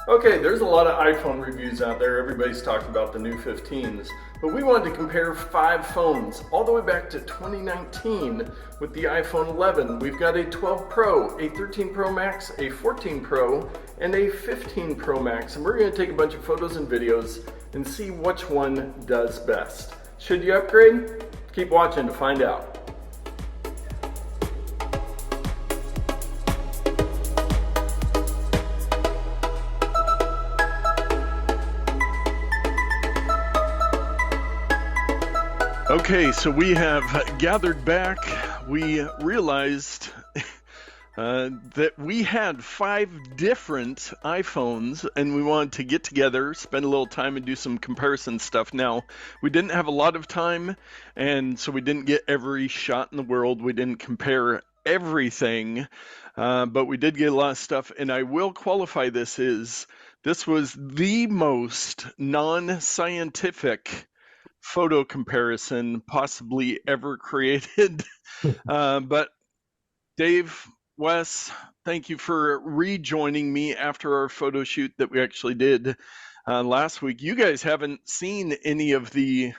Okay, there's a lot of iPhone reviews out there. Everybody's talking about the new 15s. But we wanted to compare 5 phones all the way back to 2019 with the iPhone 11. We've got a 12 Pro, a 13 Pro Max, a 14 Pro, and a 15 Pro Max. And we're going to take a bunch of photos and videos and see which one does best. Should you upgrade? Keep watching to find out. Okay, so we have gathered back. We realized that we had 5 different iPhones and we wanted to get together, spend a little time and do some comparison stuff. Now, we didn't have a lot of time, and so we didn't get every shot in the world. We didn't compare everything, but we did get a lot of stuff. And I will qualify this was the most non-scientific photo comparison possibly ever created. But Dave, Wes, thank you for rejoining me after our photo shoot that we actually did last week. You guys haven't seen any of the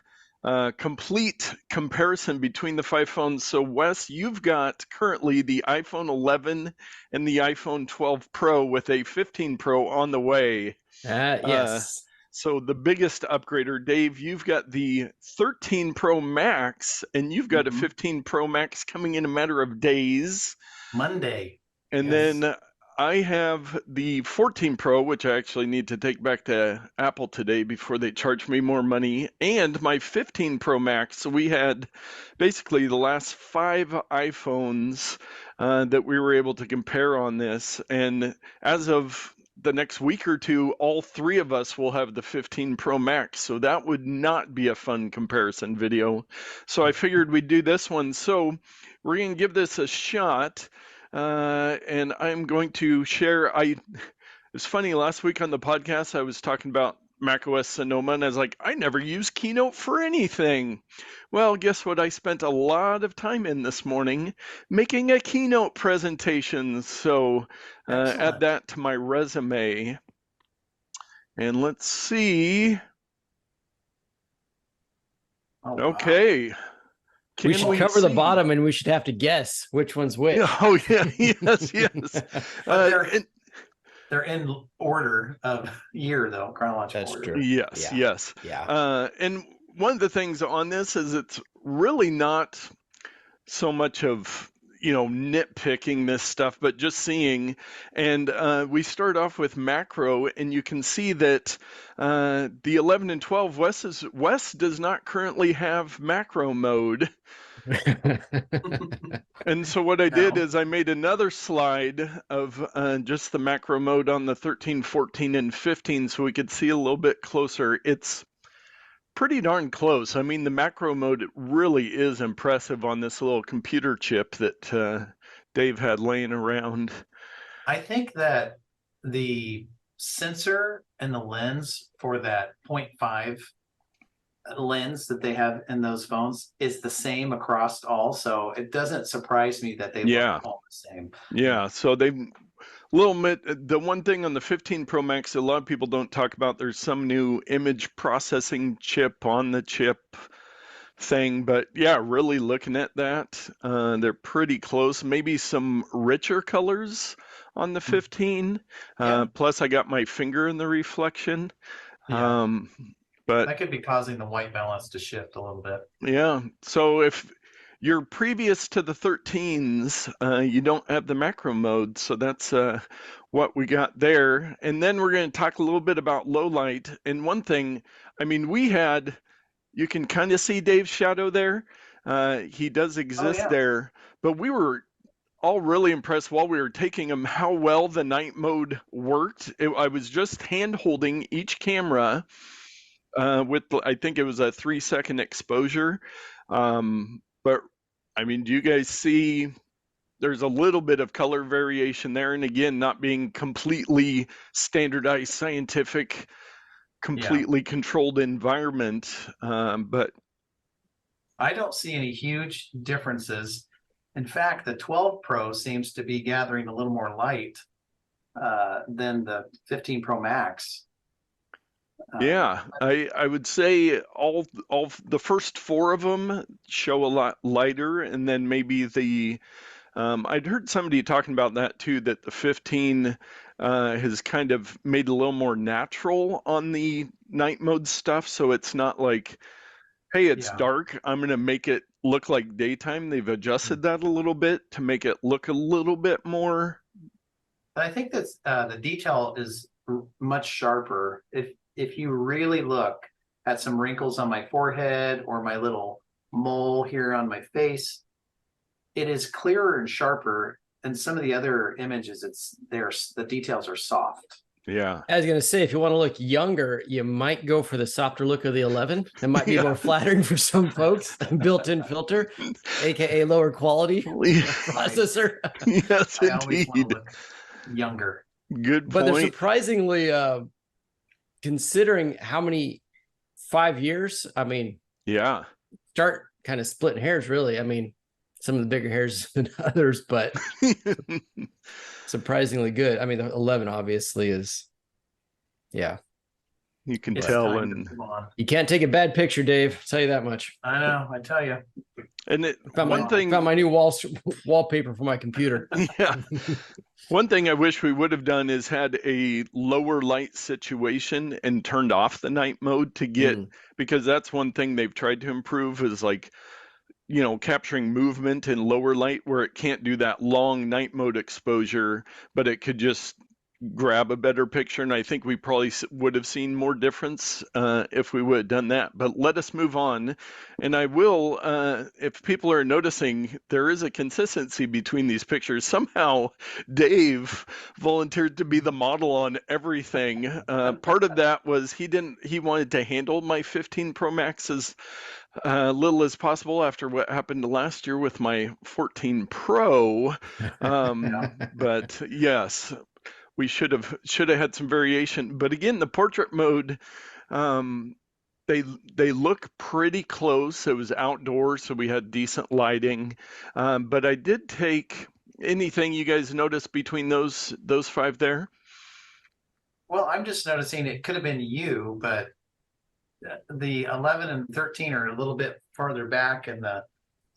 complete comparison between the 5 phones. So Wes, you've got currently the iPhone 11 and the iPhone 12 Pro with a 15 Pro on the way. Yes. So the biggest upgrader, Dave, you've got the 13 Pro Max and you've got a 15 Pro Max coming in a matter of days. Monday. And Yes. then I have the 14 Pro, which I actually need to take back to Apple today before they charge me more money, and my 15 Pro Max. So we had basically the last 5 iPhones that we were able to compare on this. And as of the next week or two, all 3 of us will have the 15 Pro Max. So that would not be a fun comparison video. So I figured we'd do this one. So we're going to give this a shot. And I'm going to share. It's funny, last week on the podcast, I was talking about macOS Sonoma, and I was like, I never use Keynote for anything. Well, guess what? I spent a lot of time in this morning making a Keynote presentation. So add that to my resume. And let's see. Oh, wow. Okay. We should cover the bottom and we should have to guess which one's which. Oh, yeah. Yes. They're in order of year, though, chronological That's order. true. Yes. Yeah. And one of the things on this is it's really not so much of, nitpicking this stuff, but just seeing. And we start off with macro, and you can see that the 11 and 12, Wes does not currently have macro mode. And so what I did is I made another slide of just the macro mode on the 13, 14, and 15 so we could see a little bit closer. It's pretty darn close. I mean, the macro mode really is impressive on this little computer chip that Dave had laying around. I think that the sensor and the lens for that 0.5 lens that they have in those phones is the same across all, so it doesn't surprise me that they look all the same. Yeah, so they the one thing on the 15 Pro Max a lot of people don't talk about, there's some new image processing chip on the chip thing, but yeah, really looking at that, they're pretty close. Maybe some richer colors on the 15. Plus I got my finger in the reflection. But that could be causing the white balance to shift a little bit. Yeah. So if you're previous to the 13s, you don't have the macro mode. So that's what we got there. And then we're going to talk a little bit about low light. And one thing, I mean, you can kind of see Dave's shadow there. He does exist there. But we were all really impressed while we were taking them how well the night mode worked. I was just hand holding each camera with, I think it was a 3-second exposure. But I mean, do you guys see there's a little bit of color variation there? And again, not being completely standardized, scientific, completely controlled environment. But I don't see any huge differences. In fact, the 12 Pro seems to be gathering a little more light than the 15 Pro Max. Yeah, I would say all the first four of them show a lot lighter, and then maybe the I'd heard somebody talking about that too, that the 15 has kind of made it a little more natural on the night mode stuff, so it's not like, hey, it's Yeah. dark, I'm gonna make it look like daytime. They've Mm. adjusted that a little bit to make it look a little bit more. But I think that's the detail is much sharper. If you really look at some wrinkles on my forehead or my little mole here on my face, it is clearer and sharper. And some of the other images, the details are soft. Yeah. I was gonna say, if you want to look younger, you might go for the softer look of the 11. That might be Yeah. more flattering for some folks. Built-in filter, aka lower quality processor. Yes, I always want to indeed. look younger. Good But they're point. surprisingly, considering how many 5 years. I mean, Yeah. start kind of splitting hairs. Really, I mean, some of the bigger hairs than others, but surprisingly good. I mean, the 11 obviously is, yeah. You can It's tell, time to and move on. You can't take a bad picture, Dave. I'll tell you that much. I know, I tell you. Found my new wallpaper for my computer. Yeah. One thing I wish we would have done is had a lower light situation and turned off the night mode to get, because that's one thing they've tried to improve is like, capturing movement in lower light where it can't do that long night mode exposure, but it could just grab a better picture. And I think we probably would have seen more difference if we would have done that. But let us move on. And I will, if people are noticing, there is a consistency between these pictures. Somehow, Dave volunteered to be the model on everything. Part of that was he wanted to handle my 15 Pro Max as little as possible after what happened last year with my 14 Pro. But yes, we should have had some variation. But again, the portrait mode, um, they look pretty close. It was outdoors, so we had decent lighting. But I did take anything you guys noticed between those five there. Well, I'm just noticing it could have been you, but the 11 and 13 are a little bit farther back, and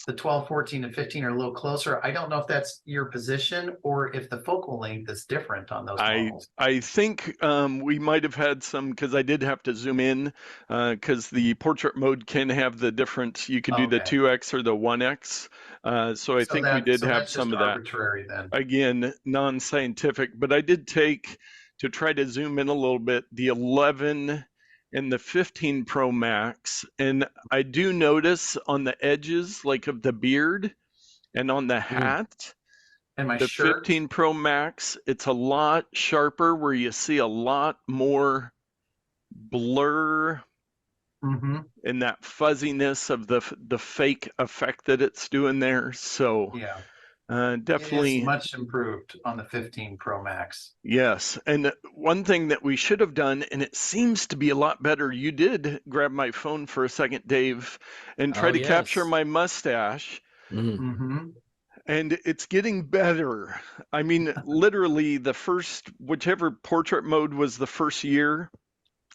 the 12, 14, and 15 are a little closer. I don't know if that's your position or if the focal length is different on those models. I think we might have had some, because I did have to zoom in, because the portrait mode can have the different. You can do the Okay. 2x or the 1x. So I think we did have that's some just of that. arbitrary then. Again, non-scientific, but I did take, to try to zoom in a little bit, the 11 and the 15 Pro Max, and I do notice on the edges, like of the beard and on the hat, And my the shirt. 15 Pro Max, it's a lot sharper where you see a lot more blur and that fuzziness of the fake effect that it's doing there. So Yeah. It definitely is much improved on the 15 Pro Max. yes. And one thing that we should have done, and it seems to be a lot better, you did grab my phone for a second, Dave, and try to capture my mustache. And it's getting better. I mean, literally whichever portrait mode was the first year,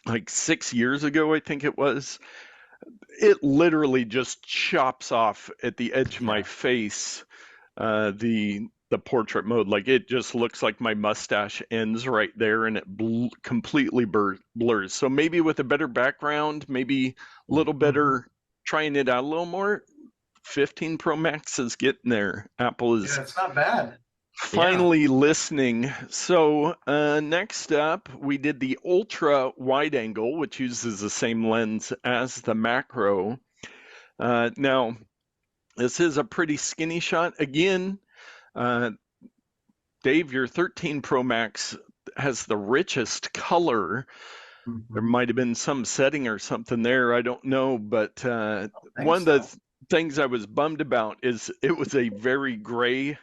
like 6 years ago, I think it was, it literally just chops off at the edge of my face, the portrait mode. Like it just looks like my mustache ends right there and it completely blurs. So maybe with a better background, maybe a little better, trying it out a little more. 15 Pro Max is getting there. Apple is it's not bad. finally listening. So next up, we did the ultra wide angle, which uses the same lens as the macro. Now, this is a pretty skinny shot. Again, Dave, your 13 Pro Max has the richest color. There might have been some setting or something there. I don't know. But one of the things I was bummed about is it was a very gray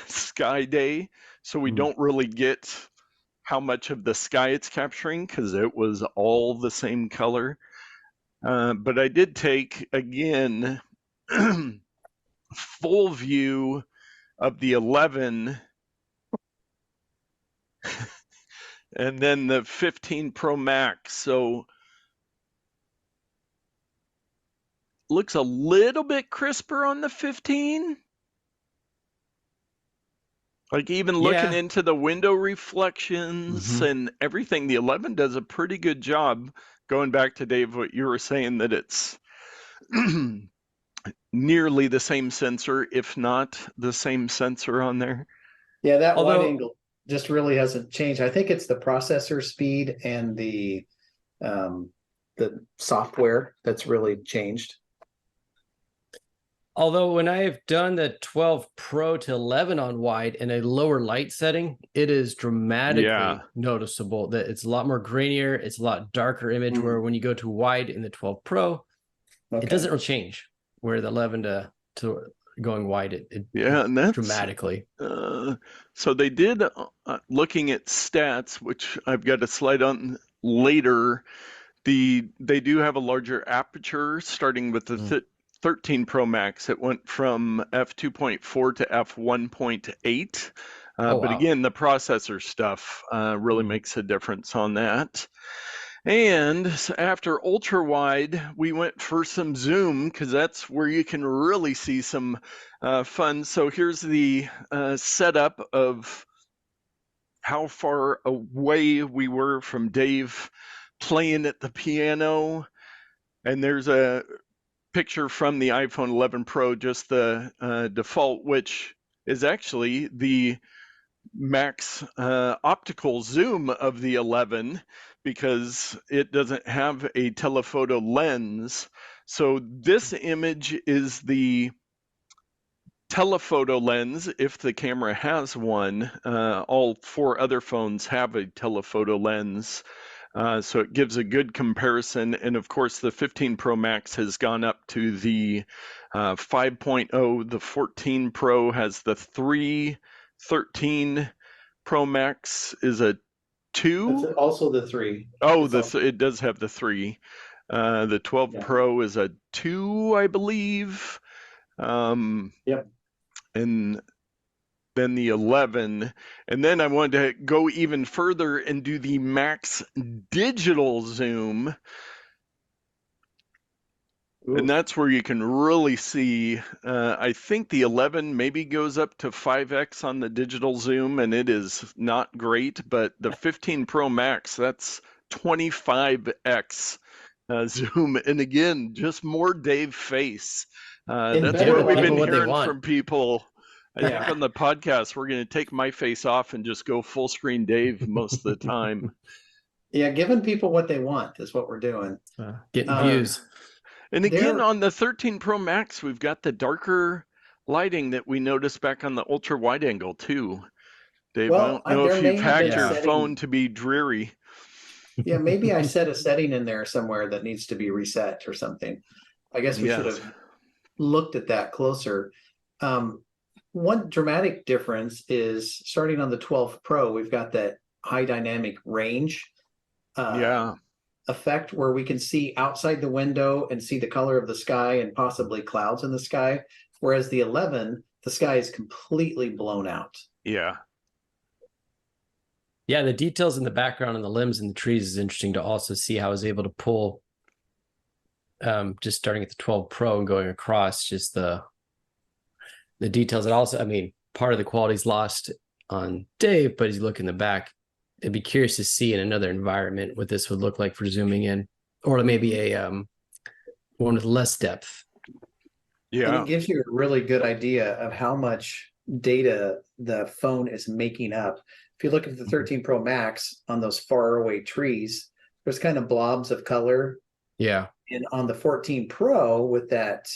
sky day. So we don't really get how much of the sky it's capturing because it was all the same color. But I did take, again, full view of the 11 And then the 15 Pro Max. So looks a little bit crisper on the 15. Like even looking Yeah. into the window reflections and everything, the 11 does a pretty good job. Going back to Dave, what you were saying, that it's nearly the same sensor, if not the same sensor on there. Yeah, that wide Although, angle just really hasn't changed. I think it's the processor speed and um, the software that's really changed. although when I have done the 12 Pro to 11 on wide in a lower light setting, it is dramatically noticeable that it's a lot more grainier. It's a lot darker image. Where when you go to wide in the 12 Pro, it doesn't really change. Where the 11 to going wide, it And that's dramatically. So they did, looking at stats, which I've got a slide on later. They do have a larger aperture, starting with the 13 Pro Max. It went from f2.4 to f1.8. But again, the processor stuff really makes a difference on that. And after ultra wide, we went for some zoom, because that's where you can really see some fun. So here's the setup of how far away we were from Dave playing at the piano. And there's a picture from the iPhone 11 Pro, just the default, which is actually the max optical zoom of the 11, because it doesn't have a telephoto lens. So this image is the telephoto lens if the camera has one. All 4 other phones have a telephoto lens. So it gives a good comparison. And of course, the 15 Pro Max has gone up to the 5.0. The 14 Pro has the 3. 13 Pro Max is a 2. That's also the 3. Oh, it does have the 3. The 12 Pro is a 2, I believe. Yep. And then the 11. And then I wanted to go even further and do the max digital zoom. And that's where you can really see. I think the 11 maybe goes up to 5x on the digital zoom, and it is not great. But the 15 Pro Max, that's 25x zoom. And again, just more Dave face. That's what we've been hearing from people. I think on the podcast, we're going to take my face off and just go full screen Dave most of the time. Yeah, giving people what they want is what we're doing. Getting views. And again, on the 13 Pro Max, we've got the darker lighting that we noticed back on the ultra wide angle too. Dave, I don't know if you've hacked your phone to be dreary. Yeah, maybe I set a setting in there somewhere that needs to be reset or something. I guess we should have looked at that closer. One dramatic difference is starting on the 12 Pro, we've got that high dynamic range effect where we can see outside the window and see the color of the sky and possibly clouds in the sky. Whereas the 11, the sky is completely blown out. Yeah, the details in the background and the limbs and the trees is interesting to also see how I was able to pull, just starting at the 12 Pro and going across, just the details. And also, I mean, part of the quality is lost on Dave, but as you look in the back, I'd be curious to see in another environment what this would look like for zooming in, or maybe a one with less depth. Yeah, and it gives you a really good idea of how much data the phone is making up. If you look at the 13 Pro Max on those far away trees, there's kind of blobs of color. Yeah. And on the 14 Pro with that,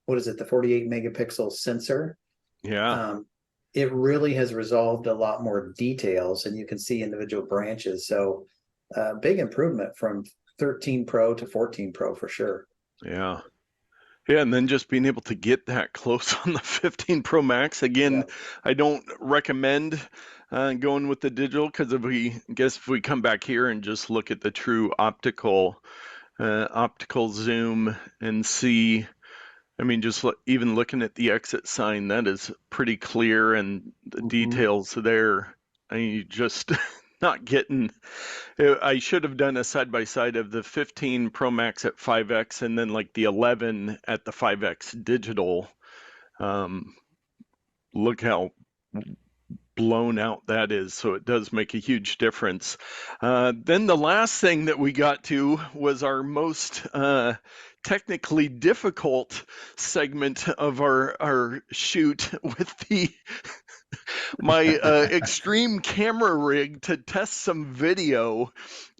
what is it, the 48 megapixel sensor? Yeah. It really has resolved a lot more details, and you can see individual branches. So big improvement from 13 Pro to 14 Pro for sure. Yeah. Yeah, and then just being able to get that close on the 15 Pro Max. Again, I don't recommend going with the digital, because if we come back here and just look at the true optical zoom and see, I mean, just even looking at the exit sign, that is pretty clear, and the details there. I just not getting. I should have done a side by side of the 15 Pro Max at 5x and then like the 11 at the 5x digital. Look how blown out that is, so it does make a huge difference. Then the last thing that we got to was our most technically difficult segment of our shoot with the my extreme camera rig to test some video.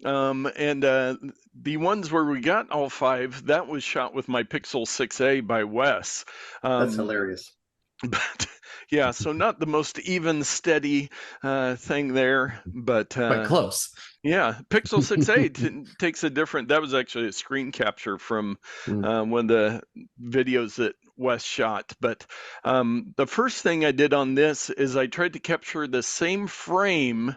And the ones where we got all 5, that was shot with my Pixel 6a by Wes. That's hilarious. But yeah, so not the most even, steady thing there, but close. Yeah, Pixel 6a takes a different. That was actually a screen capture from one of the videos that Wes shot. But the first thing I did on this is I tried to capture the same frame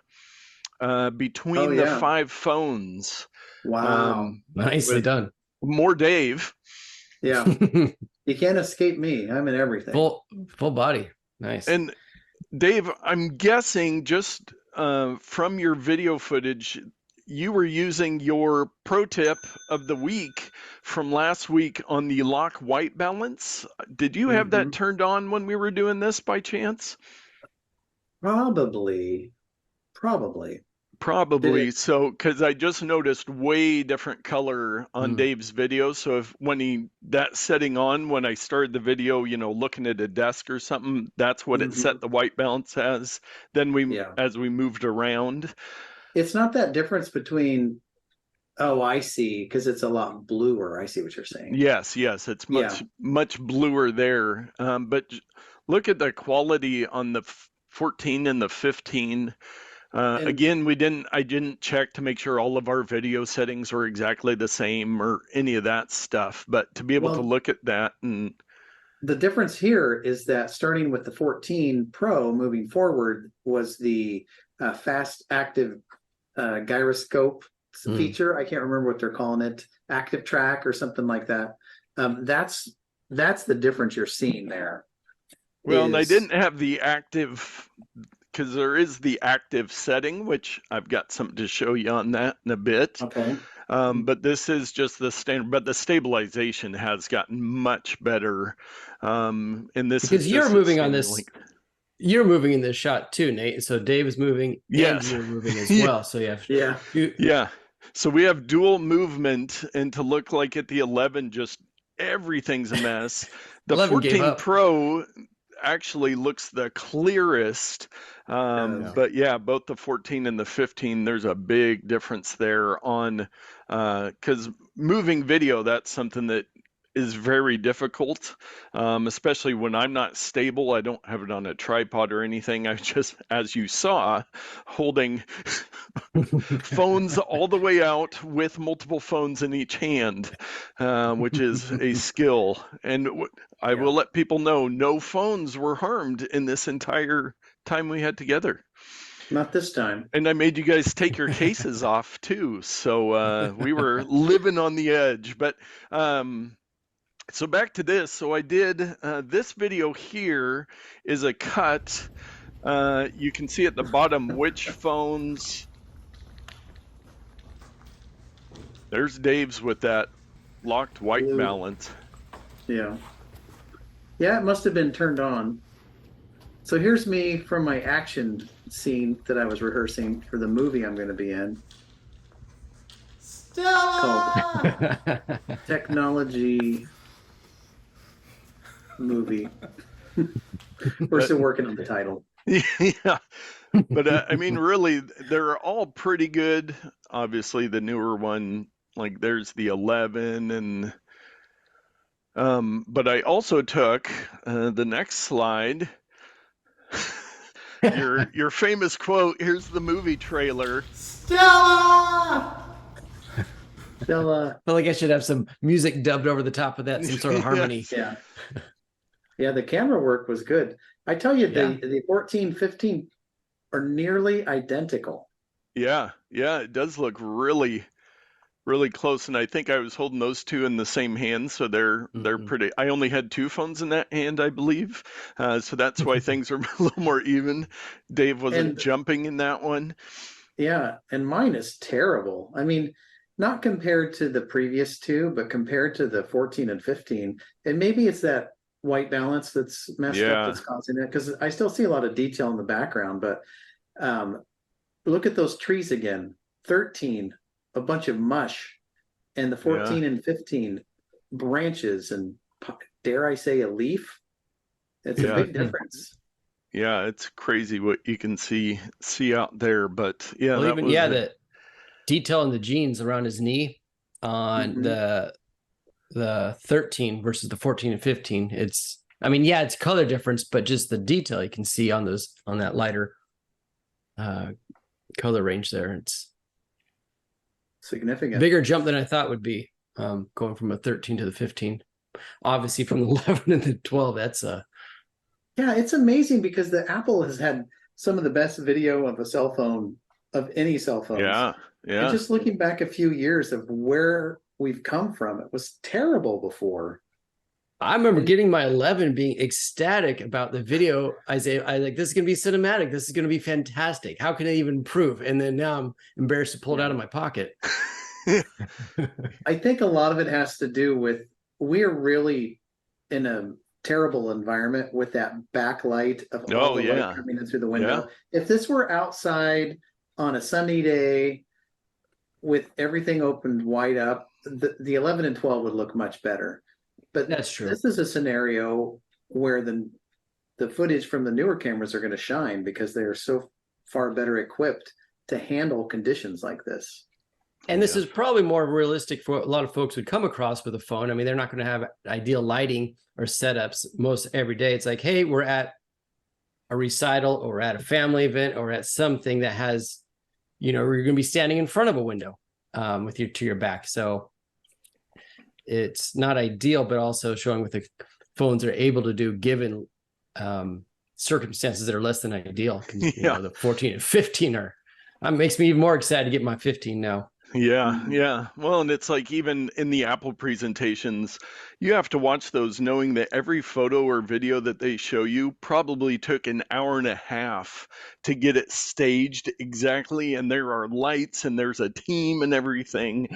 between the 5 phones. Wow, nicely done. More Dave. Yeah. You can't escape me. I'm in everything. Full body. Nice. And Dave, I'm guessing just from your video footage, you were using your pro tip of the week from last week on the lock white balance. Did you have that turned on when we were doing this by chance? Probably. So, because I just noticed way different color on Dave's video. So if that setting on when I started the video, looking at a desk or something, that's what it set the white balance as. Then as we moved around, it's not that difference between. Oh, I see, because it's a lot bluer. I see what you're saying. Yes, it's much bluer there. But look at the quality on the 14 and the 15. Again, I didn't check to make sure all of our video settings were exactly the same or any of that stuff, but to be able to look at that. And the difference here is that starting with the 14 Pro moving forward was the fast active gyroscope feature. I can't remember what they're calling it, active track or something like that. That's the difference you're seeing there. Well, and I didn't have the active, because there is the active setting, which I've got something to show you on that in a bit. Okay. But this is just the standard, but the stabilization has gotten much better. And this because is you're moving on this. You're moving in this shot too, Nate. So Dave is moving, and you're moving as well. So yeah. So we have dual movement, and to look like at the 11, just everything's a mess. The 14 Pro actually looks the clearest, but yeah, both the 14 and the 15, there's a big difference there on because moving video, that's something that is very difficult, especially when I'm not stable. I don't have it on a tripod or anything. I just, as you saw, holding phones all the way out with multiple phones in each hand, which is a skill. And I will let people know, no phones were harmed in this entire time we had together. Not this time. And I made you guys take your cases off too. So we were living on the edge. But so back to this. So I did this video here is a cut. You can see at the bottom which phones. There's Dave's with that locked white balance. Yeah. Yeah, it must have been turned on. So here's me from my action scene that I was rehearsing for the movie I'm going to be in. Stella! Called Technology Movie. We're still working on the title. Yeah. But I mean, really, they're all pretty good. Obviously, the newer one, like there's the 11 and but I also took the next slide. Your famous quote. Here's the movie trailer. Stella. I feel like I should have some music dubbed over the top of that, some sort of harmony. Yeah. Yeah, the camera work was good. I tell you, the 14, 15 are nearly identical. Yeah, it does look really really close, and I think I was holding those two in the same hand, so they're Mhm. pretty. I only had two phones in that hand, I believe, so that's why things are a little more even. Dave wasn't And jumping in that one. yeah, and mine is terrible. I mean, not compared to the previous two, but compared to the 14 and 15. And maybe it's that white balance that's messed up Yeah, that's causing it, because I still see a lot of detail in the background. But um, look at those trees again. 13, a bunch of mush, and the yeah, 14 and 15 branches and, dare I say, a leaf. It's a yeah, big difference. yeah. It's crazy what you can see out there, but yeah, Well, that even was yeah, it. the detail in the jeans around his knee on Hmm. the 13 versus the 14 and 15. It's, I mean, yeah, it's color difference, but just the detail you can see on those, on that lighter uh color range there. It's Significant. bigger jump than I thought would be, going from a 13 to the 15. Obviously from the 11 and the 12, that's Yeah, it's amazing because the Apple has had some of the best video of a cell phone of any cell phones. Yeah, And yeah. just looking back a few years of where we've come from, it was terrible before. I remember And getting my 11 being ecstatic about the video. I like, this is going to be cinematic. This is going to be fantastic. How can I even improve? And then now I'm embarrassed to pull it out yeah, of my pocket. I think a lot of it has to do with we're really in a terrible environment with that backlight of all Oh the light yeah, coming in through the yeah, window. If this were outside on a sunny day with everything opened wide up, the 11 and 12 would look much better. But That's true. this is a scenario where the footage from the newer cameras are going to shine because they are so far better equipped to handle conditions like this. And this yeah, is probably more realistic for what a lot of folks would come across with a phone. I mean, they're not going to have ideal lighting or setups most every day. It's like, hey, we're at a recital or at a family event or at something that has, you know, you're going to be standing in front of a window with your to your back. So it's not ideal, but also showing what the phones are able to do given circumstances that are less than ideal. You yeah. know, the 14 and 15 are, makes me even more excited to get my 15 now. Yeah, Mhm. yeah. Well, and it's like even in the Apple presentations, you have to watch those knowing that every photo or video that they show you probably took an hour and a half to get it staged exactly. And there are lights and there's a team and everything.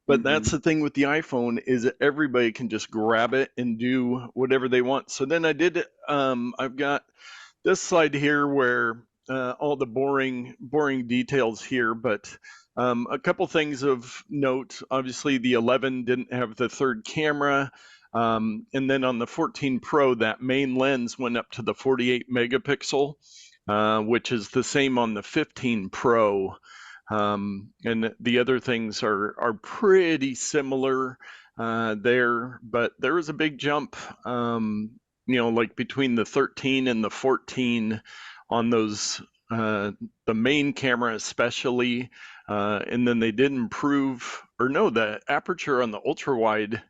But that's Mhm. the thing with the iPhone is that everybody can just grab it and do whatever they want. So then I've got this slide here where all the boring details here, but a couple things of note. Obviously, the 11 didn't have the third camera. And then on the 14 Pro, that main lens went up to the 48 megapixel, which is the same on the 15 Pro. And the other things are pretty similar there, but there was a big jump, like between the 13 and the 14 on those, the main camera especially. And then they did improve, or no, the aperture on the ultra wide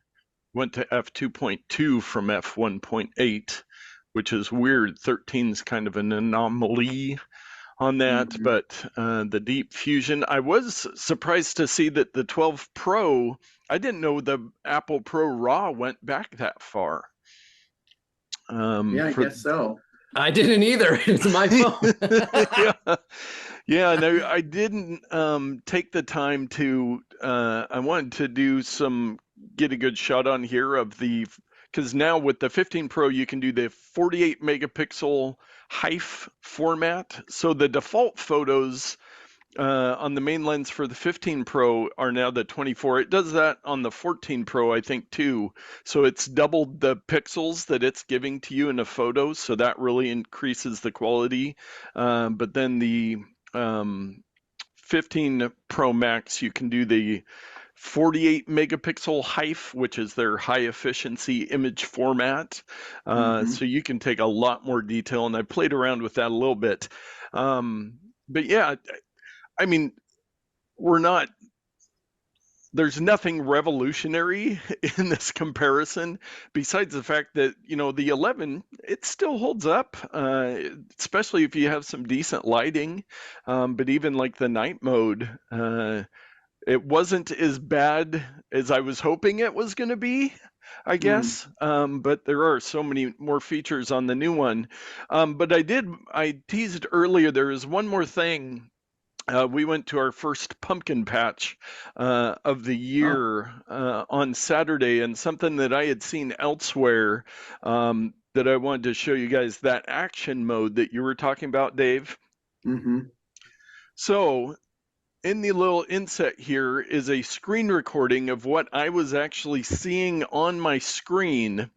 went to f2.2 from f1.8, which is weird. 13 is kind of an anomaly on that, Mhm. but the deep fusion, I was surprised to see that the 12 Pro, I didn't know the Apple Pro RAW went back that far. Yeah, I For guess so. I didn't either. It's my phone. yeah, yeah, no, I didn't take the time to. I wanted to get a good shot on here of because now with the 15 Pro you can do the 48 megapixel HEIF format. So the default photos on the main lens for the 15 Pro are now the 24. It does that on the 14 Pro, I think, too. So it's doubled the pixels that it's giving to you in a photo. So that really increases the quality. But then the 15 Pro Max, you can do the 48 megapixel HEIF, which is their high efficiency image format. Mhm. So you can take a lot more detail. And I played around with that a little bit. But yeah, I mean, we're not, there's nothing revolutionary in this comparison besides the fact that, the 11, it still holds up, especially if you have some decent lighting. But even like the night mode, it wasn't as bad as I was hoping it was going to be, I guess. But there are so many more features on the new one. But I teased earlier, there is one more thing. We went to our first pumpkin patch of the Oh, year on Saturday, and something that I had seen elsewhere that I wanted to show you guys, that action mode that you were talking about, Dave. mm-hmm. So in the little inset here is a screen recording of what I was actually seeing on my screen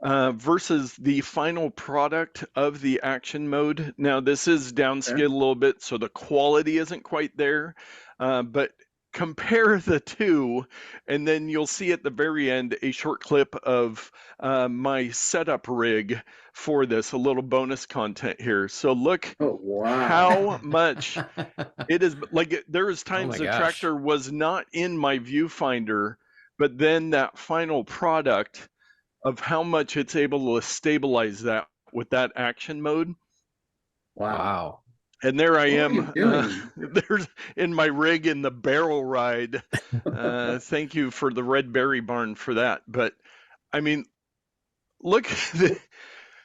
versus the final product of the action mode. Now, this is Okay. downscaled a little bit, so the quality isn't quite there, but compare the two, and then you'll see at the very end a short clip of my setup rig for this, a little bonus content here. So look Oh, wow. how much it is. Like, there was Oh times my the gosh. tractor was not in my viewfinder, but then that final product of how much it's able to stabilize that with that action mode. Wow. Wow. And there I What were you am, doing? there's in my rig in the barrel ride. Thank you for the Red Berry Barn for that. But I mean, look,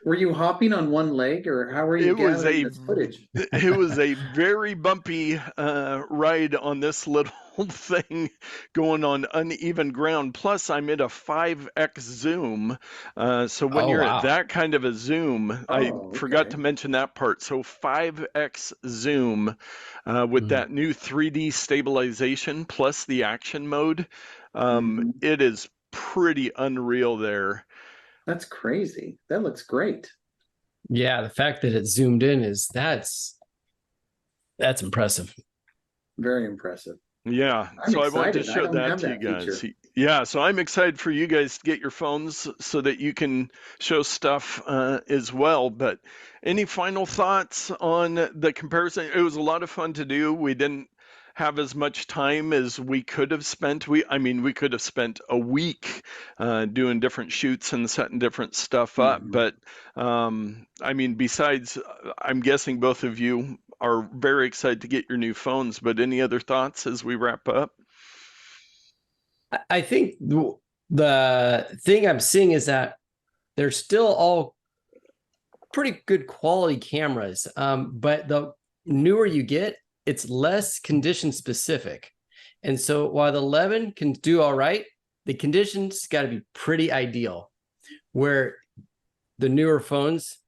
Were you hopping on one leg, or how were you it was gathering a this footage? it was a very bumpy ride on this little thing going on uneven ground. Plus, I'm at a 5x zoom. So when Oh you're at wow. that kind of a zoom, I Oh, forgot okay. to mention that part. So 5x zoom with Mm. that new 3D stabilization plus the action mode, Hmm. it is pretty unreal there. That's crazy. That looks great. Yeah, the fact that it zoomed in is that's impressive. Very impressive. Yeah, I'm so I wanted to excited. I show don't that have to you that guys. feature. Yeah, so I'm excited for you guys to get your phones so that you can show stuff as well. But any final thoughts on the comparison? It was a lot of fun to do. We didn't have as much time as we could have spent. I mean, we could have spent a week doing different shoots and setting different stuff up. Hmm. But I mean, besides, I'm guessing both of you are very excited to get your new phones, but any other thoughts as we wrap up? I think the thing I'm seeing is that they're still all pretty good quality cameras. But the newer you get, it's less condition specific. And so while the 11 can do all right, the conditions got to be pretty ideal. Where the newer phones,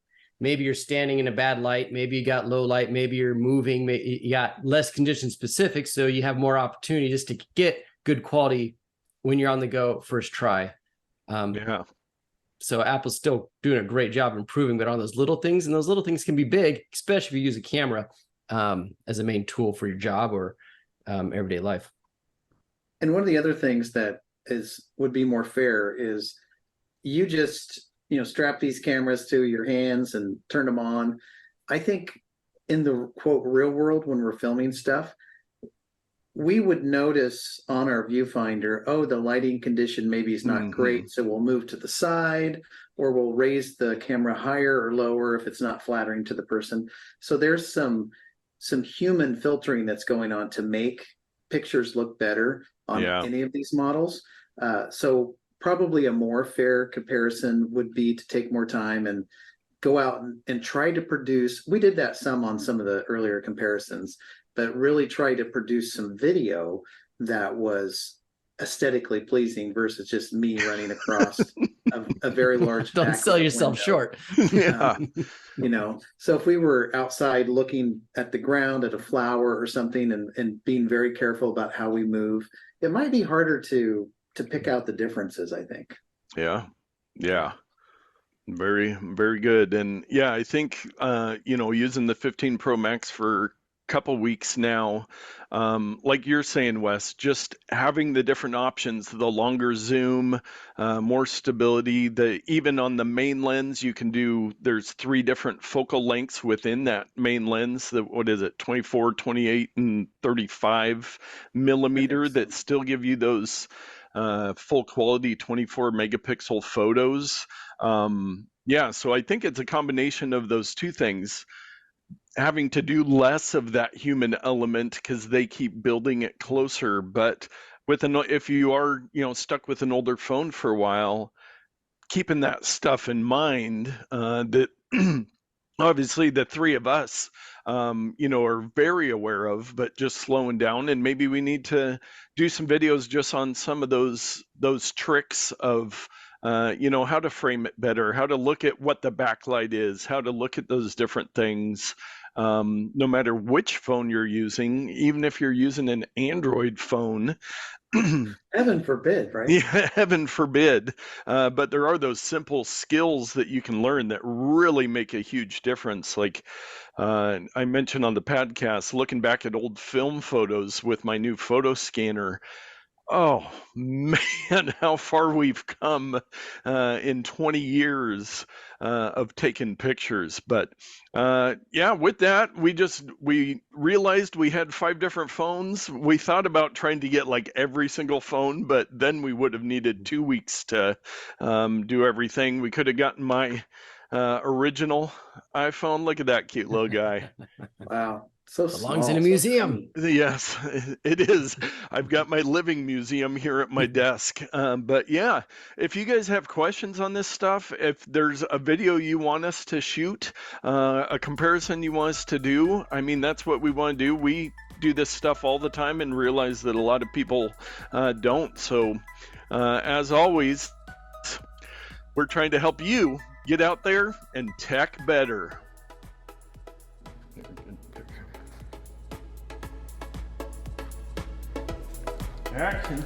maybe you're standing in a bad light, maybe you got low light, maybe you're moving, maybe you got less condition specific. So you have more opportunity just to get good quality when you're on the go first try. Yeah. So Apple's still doing a great job improving, but on those little things, and those little things can be big, especially if you use a camera as a main tool for your job or everyday life. And one of the other things that would be more fair is you just strap these cameras to your hands and turn them on. I think in the quote real world, when we're filming stuff, we would notice on our viewfinder, oh, the lighting condition maybe is not Hmm. great, so we'll move to the side, or we'll raise the camera higher or lower if it's not flattering to the person. So there's some human filtering that's going on to make pictures look better on Yeah. any of these models. So probably a more fair comparison would be to take more time and go out and try to produce. We did that some on some of the earlier comparisons, but really try to produce some video that was aesthetically pleasing versus just me running across a very large Don't sell backlit yourself window. short. Yeah. So if we were outside looking at the ground at a flower or something and being very careful about how we move, it might be harder to pick out the differences, I think. Yeah. Yeah. Very, very good. And yeah, I think using the 15 Pro Max for a couple weeks now, like you're saying, Wes, just having the different options, the longer zoom, more stability, even on the main lens, there's three different focal lengths within that main lens, what is it, 24, 28, and 35 I think millimeter so. that still give you those full quality 24 megapixel photos. Yeah, so I think it's a combination of those two things. having to do less of that human element because they keep building it closer. But if you are, stuck with an older phone for a while, keeping that stuff in mind, that obviously the three of us, are very aware of, but just slowing down. And maybe we need to do some videos just on some of those tricks of, how to frame it better, how to look at what the backlight is, how to look at those different things. No matter which phone you're using, even if you're using an Android phone. Heaven forbid, right? Yeah, heaven forbid. But there are those simple skills that you can learn that really make a huge difference. Like I mentioned on the podcast, looking back at old film photos with my new photo scanner. Oh man, how far we've come in 20 years of taking pictures. But with that, we realized we had 5 different phones. We thought about trying to get like every single phone, but then we would have needed 2 weeks to do everything. We could have gotten my original iPhone. Look at that cute little guy. Wow. So Belongs small, in a so museum. tiny. Yes, it is. I've got my living museum here at my desk. But yeah, if you guys have questions on this stuff, if there's a video you want us to shoot, a comparison you want us to do, I mean, that's what we want to do. We do this stuff all the time and realize that a lot of people don't. So as always, we're trying to help you get out there and tech better. Action.